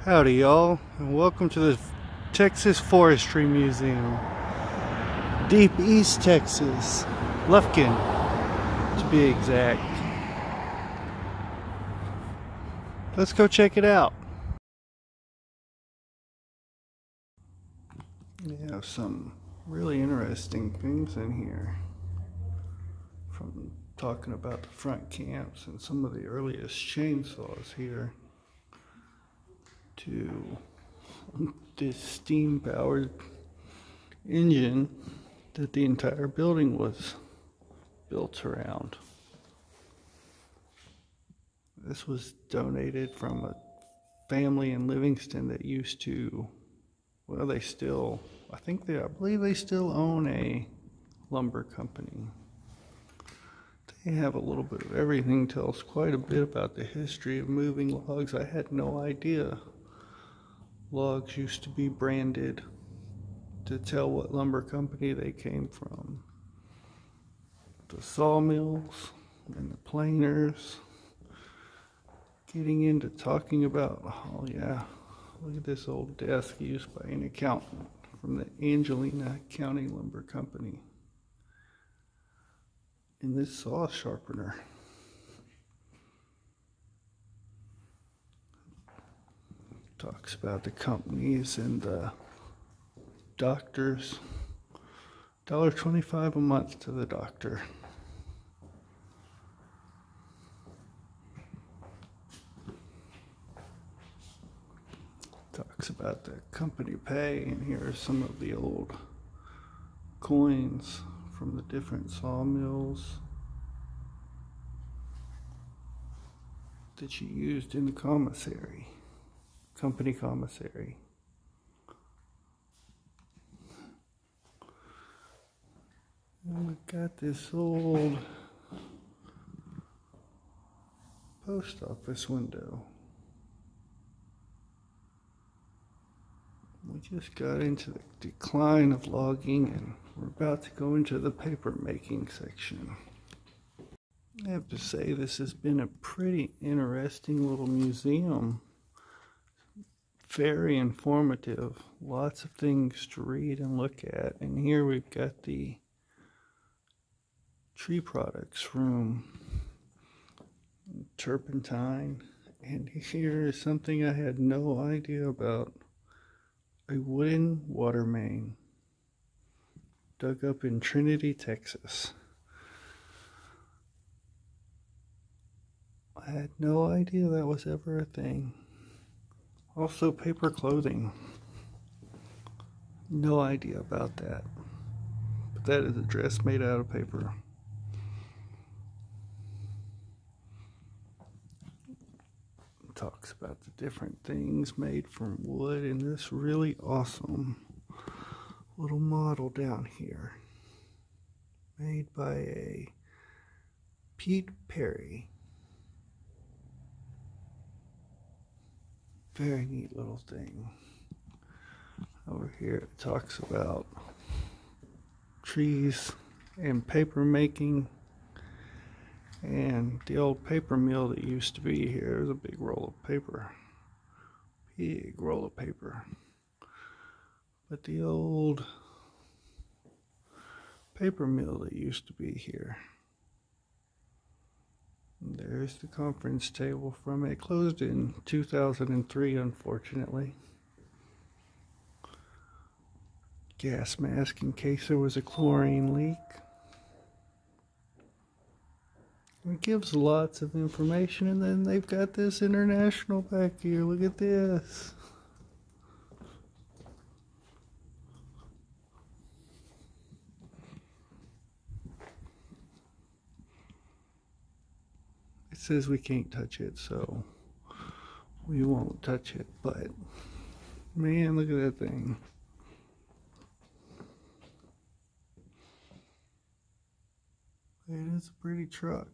Howdy y'all, and welcome to the Texas Forestry Museum. Deep East Texas, Lufkin to be exact. Let's go check it out. We have some really interesting things in here, from talking about the front camps and some of the earliest chainsaws here to this steam-powered engine that the entire building was built around. This was donated from a family in Livingston that used to, well, they still, I believe they still own a lumber company. They have a little bit of everything, tells quite a bit about the history of moving logs. I had no idea logs used to be branded to tell what lumber company they came from. The sawmills and the planers. Getting into talking about, oh yeah, look at this old desk used by an accountant from the Angelina County Lumber Company. And this saw sharpener. Talks about the companies and the doctors. $1.25 a month to the doctor. Talks about the company pay, and here are some of the old coins from the different sawmills that you used in the commissary, company commissary. And we've got this old post office window. We just got into the decline of logging, and we're about to go into the paper making section. I have to say, this has been a pretty interesting little museum. Very informative. Lots of things to read and look at. And here we've got the tree products room. Turpentine. And here is something I had no idea about. A wooden water main dug up in Trinity, Texas. I had no idea that was ever a thing. Also, paper clothing. No idea about that. But that is a dress made out of paper. Talks about the different things made from wood, and this really awesome little model down here made by a Pete Perry. Very neat little thing. Over here it talks about trees and paper making. And the old paper mill that used to be here. There's a big roll of paper. Big roll of paper. But the old paper mill that used to be here. And there's the conference table from it. Closed in 2003, unfortunately. Gas mask in case there was a chlorine leak. It gives lots of information, and then they've got this international back here. Look at this. It says we can't touch it, so we won't touch it, but man, look at that thing. It is a pretty truck.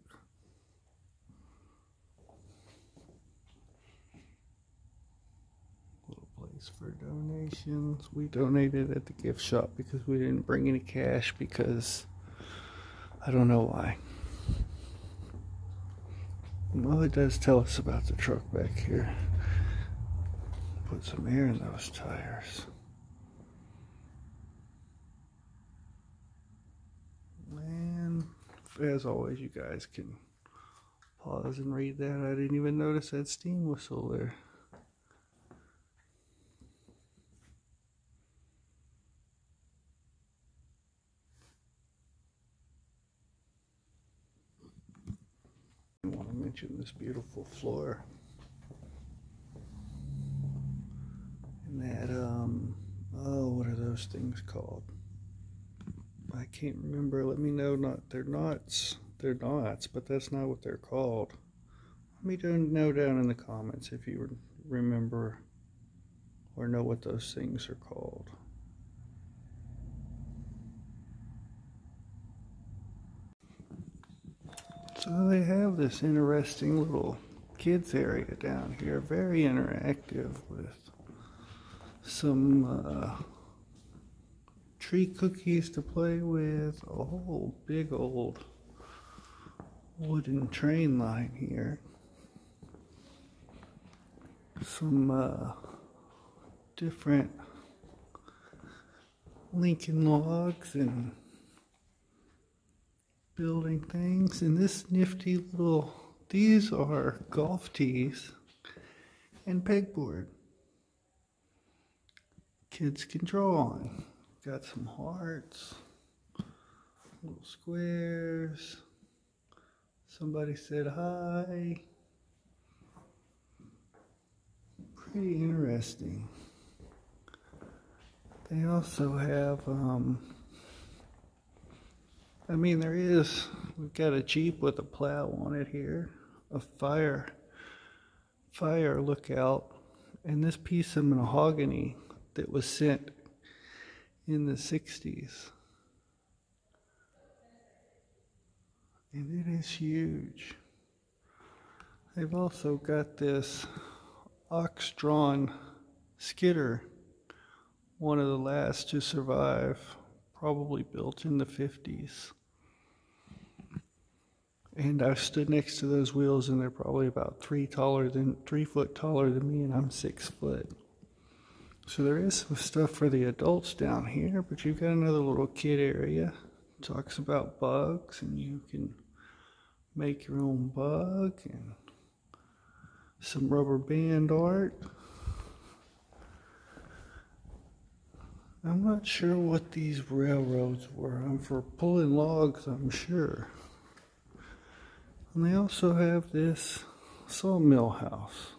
For donations. We donated at the gift shop because we didn't bring any cash, because I don't know why. Well, it does tell us about the truck back here. put some air in those tires. And as always, you guys can pause and read that. I didn't even notice that steam whistle there. I want to mention this beautiful floor. And that, oh, what are those things called? I can't remember. Let me know. They're knots. They're knots, but that's not what they're called. Let me know down in the comments if you remember or know what those things are called. So they have this interesting little kids area down here, very interactive, with some tree cookies to play with, a whole big old wooden train line here, some different Lincoln logs and building things, and this nifty little, these are golf tees and pegboard. Kids can draw on. Got some hearts, little squares. Somebody said hi. Pretty interesting. They also have, I mean, we've got a Jeep with a plow on it here, a fire lookout, and this piece of mahogany that was sent in the 60s. And it is huge. They've also got this ox-drawn skidder, one of the last to survive, probably built in the 50s. And I've stood next to those wheels, and they're probably about 3 foot taller than me, and I'm 6 foot. So there is some stuff for the adults down here, but you've got another little kid area. It talks about bugs, and you can make your own bug, and some rubber band art. I'm not sure what these railroads were. I'm for pulling logs, I'm sure. And they also have this sawmill house,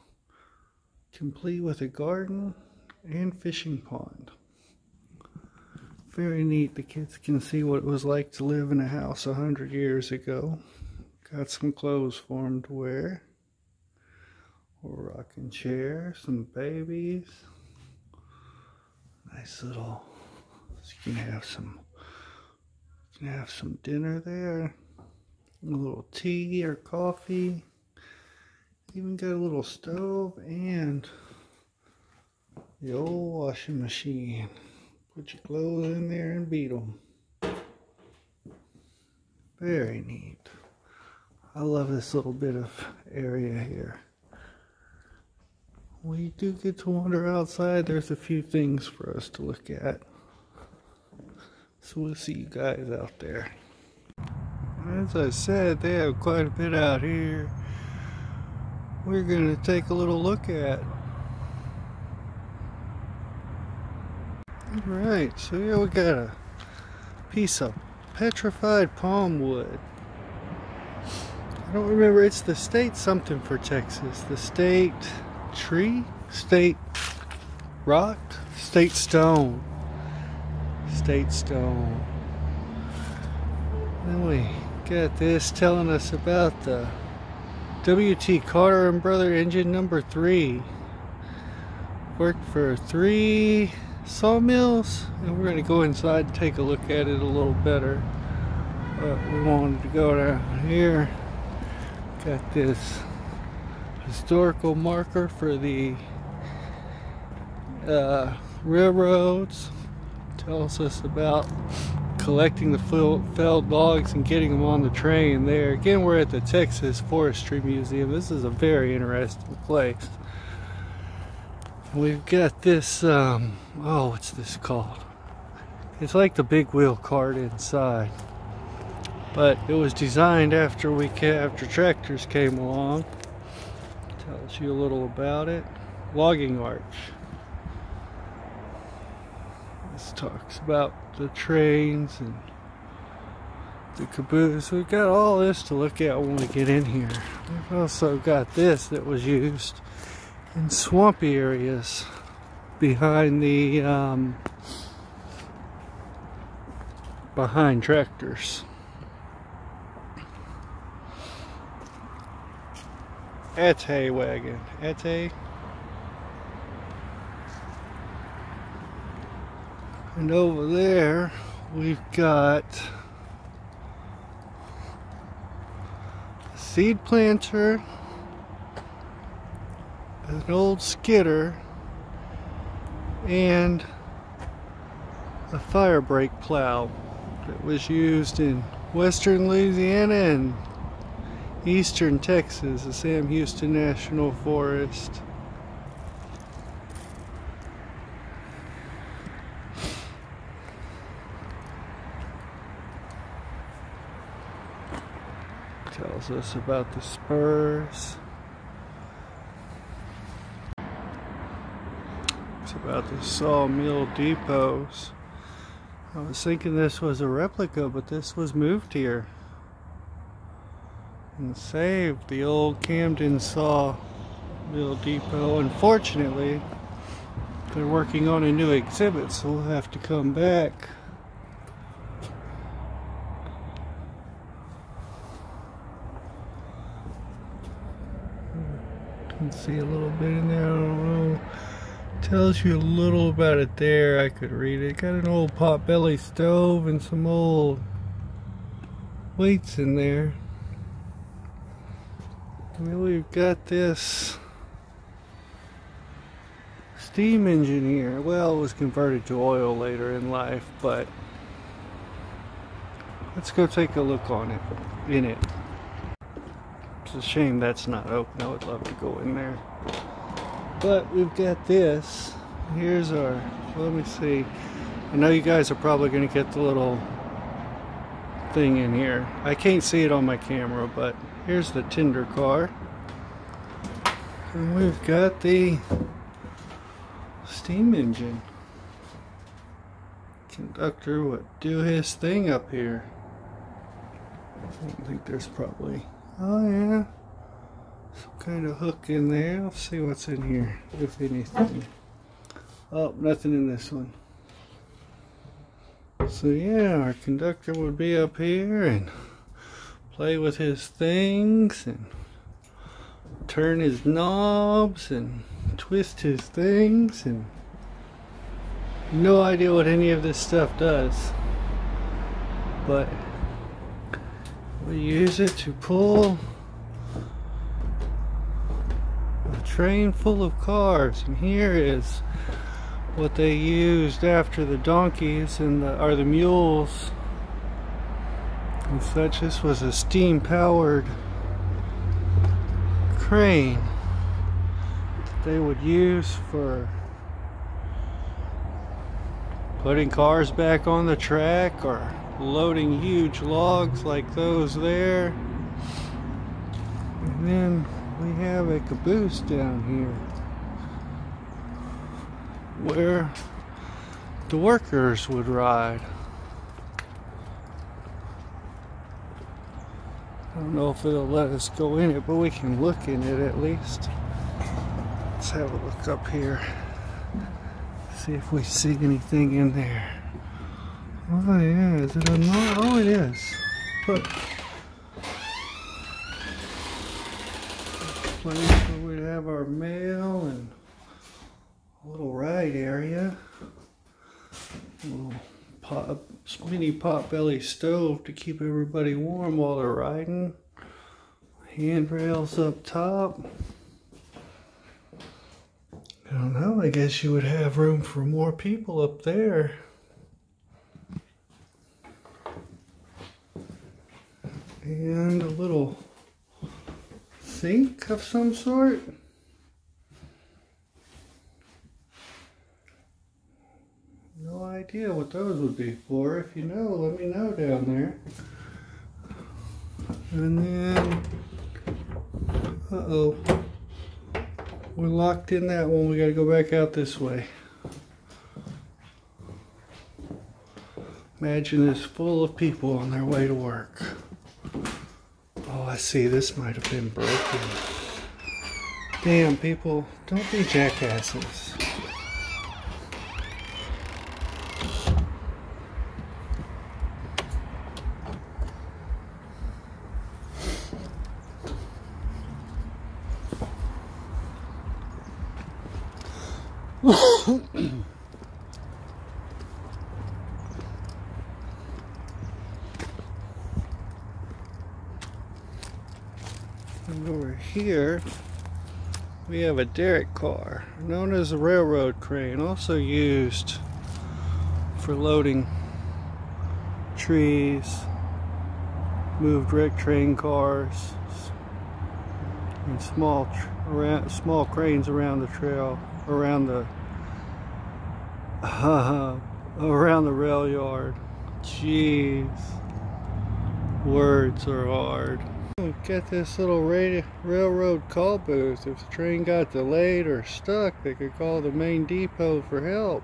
complete with a garden and fishing pond. Very neat. The kids can see what it was like to live in a house 100 years ago. Got some clothes for them to wear. A rocking chair, some babies. Nice little, so you can have some dinner there. A little tea or coffee. Even got a little stove and the old washing machine. Put your clothes in there and beat them. Very neat. I love this little bit of area here. We do get to wander outside. There's a few things for us to look at. So we'll see you guys out there. As I said, they have quite a bit out here. We're going to take a little look at. Alright, so here we got a piece of petrified palm wood. I don't remember, it's the state something for Texas. The state tree? State rock? State stone. State stone. Then we got this telling us about the W.T. Carter and Brother engine number 3. Worked for 3 sawmills, and we're going to go inside and take a look at it a little better. But we wanted to go down here. Got this historical marker for the railroads. Tells us about collecting the felled logs and getting them on the train there. Again, we're at the Texas Forestry Museum. This is a very interesting place. We've got this, oh, what's this called? It's like the big wheel cart inside. But it was designed after tractors came along. Tells you a little about it. Logging arch. This talks about the trains and the caboose. We've got all this to look at when we get in here. We've also got this that was used in swampy areas behind the behind tractors. Ate wagon. Ate. And over there we've got a seed planter, an old skidder, and a fire brake plow that was used in western Louisiana and eastern Texas, the Sam Houston National Forest. Tells us about the spurs. It's about the sawmill depots. I was thinking this was a replica, but this was moved here and saved the old Camden sawmill depot. Unfortunately, they're working on a new exhibit, so we'll have to come back. You can see a little bit in there. I don't know. Tells you a little about it there. I could read it. Got an old potbelly stove and some old weights in there. Well, we've got this steam engine here. Well, it was converted to oil later in life, but let's go take a look on it. In it. It's a shame that's not open. I would love to go in there. But we've got this. Here's our, let me see. I know you guys are probably going to get the little thing in here. I can't see it on my camera, but here's the Tinder Car. And we've got the steam engine. Conductor would do his thing up here. I don't think there's probably, oh yeah, some kind of hook in there. Let's see what's in here, if anything. Oh, nothing in this one. So yeah, our conductor would be up here and play with his things and turn his knobs and twist his things, and no idea what any of this stuff does, but we use it to pull a train full of cars. And here is what they used after the donkeys and the mules and such. This was a steam powered crane that they would use for putting cars back on the track or loading huge logs like those there. And then we have a caboose down here where the workers would ride. I don't know if it'll let us go in it, but we can look in it at least. Let's have a look up here. See if we see anything in there. Oh yeah, is it unlocked? Oh, it is. Look. Place where we'd have our mail and a little ride area. A little mini pot-belly stove to keep everybody warm while they're riding. Handrails up top. I don't know, I guess you would have room for more people up there. And a little sink of some sort. idea what those would be for. If you know, let me know down there. And then, uh-oh, we're locked in that one. We got to go back out this way. Imagine it's full of people on their way to work. Oh, I see. This might have been broken. Damn, people, don't be jackasses. And over here we have a derrick car, known as a railroad crane, also used for loading trees, moved wrecked train cars, and small cranes around the trail, around the rail yard. Jeez, words are hard. We've got this little railroad call booth. If the train got delayed or stuck, they could call the main depot for help.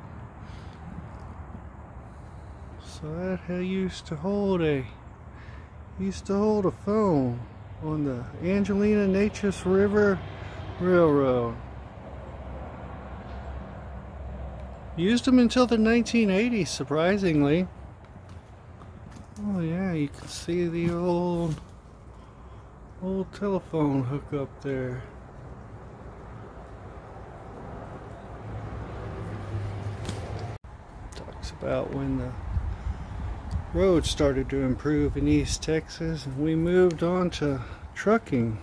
So that used to hold a phone on the Angelina Natchez River Railroad. Used them until the 1980s, surprisingly. Oh yeah, you can see the old telephone hook up there. Talks about when the road started to improve in East Texas and we moved on to trucking,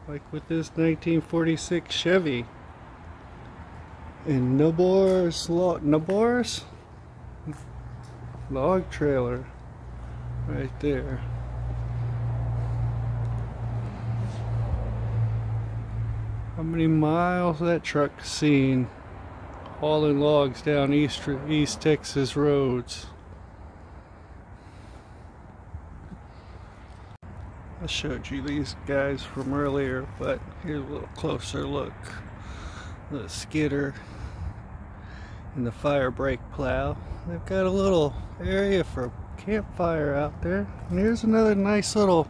like with this 1946 Chevy and Nabor's log trailer right there. How many miles that truck's seen hauling logs down East Texas roads. I showed you these guys from earlier, but here's a little closer look. The skidder and the fire brake plow. They've got a little area for campfire out there. And here's another nice little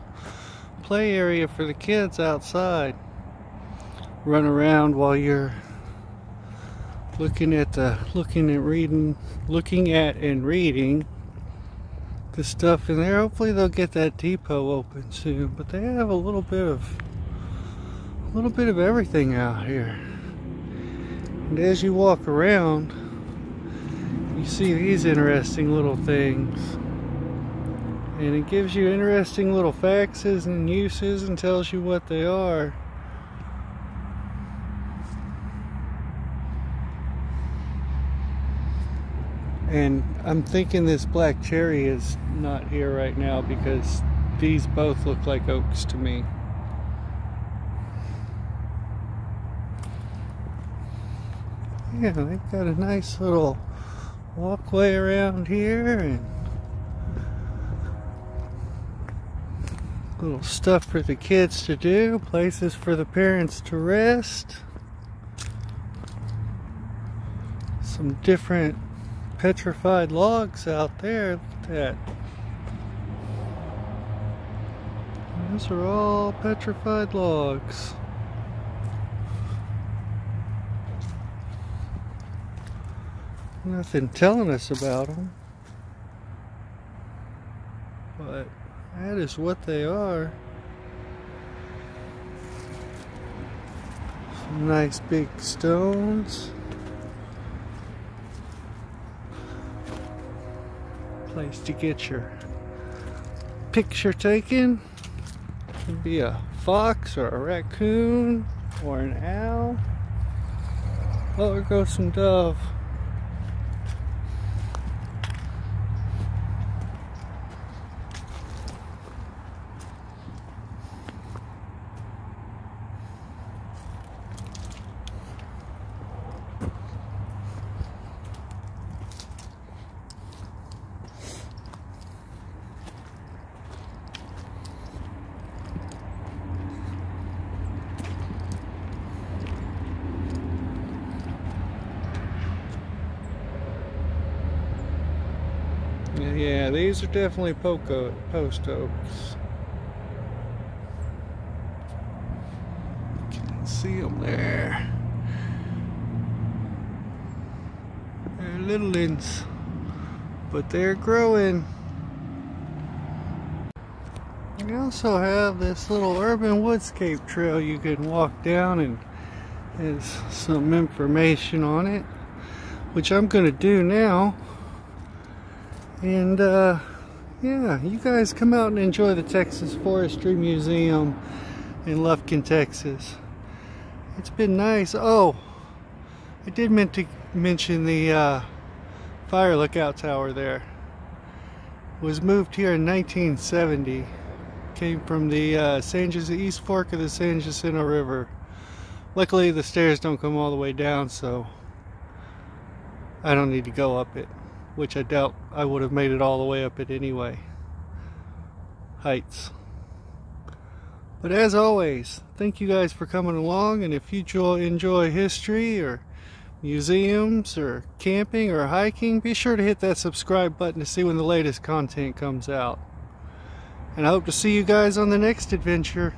play area for the kids outside. Run around while you're looking at and reading the stuff in there. Hopefully they'll get that depot open soon. But they have a little bit of everything out here. And as you walk around, you see these interesting little things. And it gives you interesting little facts and uses and tells you what they are. And I'm thinking this black cherry is not here right now because these both look like oaks to me. Yeah, they've got a nice little walkway around here and little stuff for the kids to do, places for the parents to rest. Some different petrified logs out there. Look at that. Those are all petrified logs. Nothing telling us about them, but that is what they are. Some nice big stones. Place to get your picture taken. Could be a fox or a raccoon or an owl. Oh, there goes some dove. Yeah, these are definitely post oaks. You can see them there. They're little ones, but they're growing. We also have this little urban woodscape trail you can walk down, and there's some information on it, which I'm going to do now. And yeah, you guys come out and enjoy the Texas Forestry Museum in Lufkin, Texas. It's been nice. Oh, I did meant to mention the fire lookout tower there. It was moved here in 1970. Came from the East Fork of the San Jacinto River. Luckily the stairs don't come all the way down, so I don't need to go up it, which I doubt I would have made it all the way up it anyway. Heights. But as always, thank you guys for coming along, and if you enjoy history or museums or camping or hiking, be sure to hit that subscribe button to see when the latest content comes out. And I hope to see you guys on the next adventure.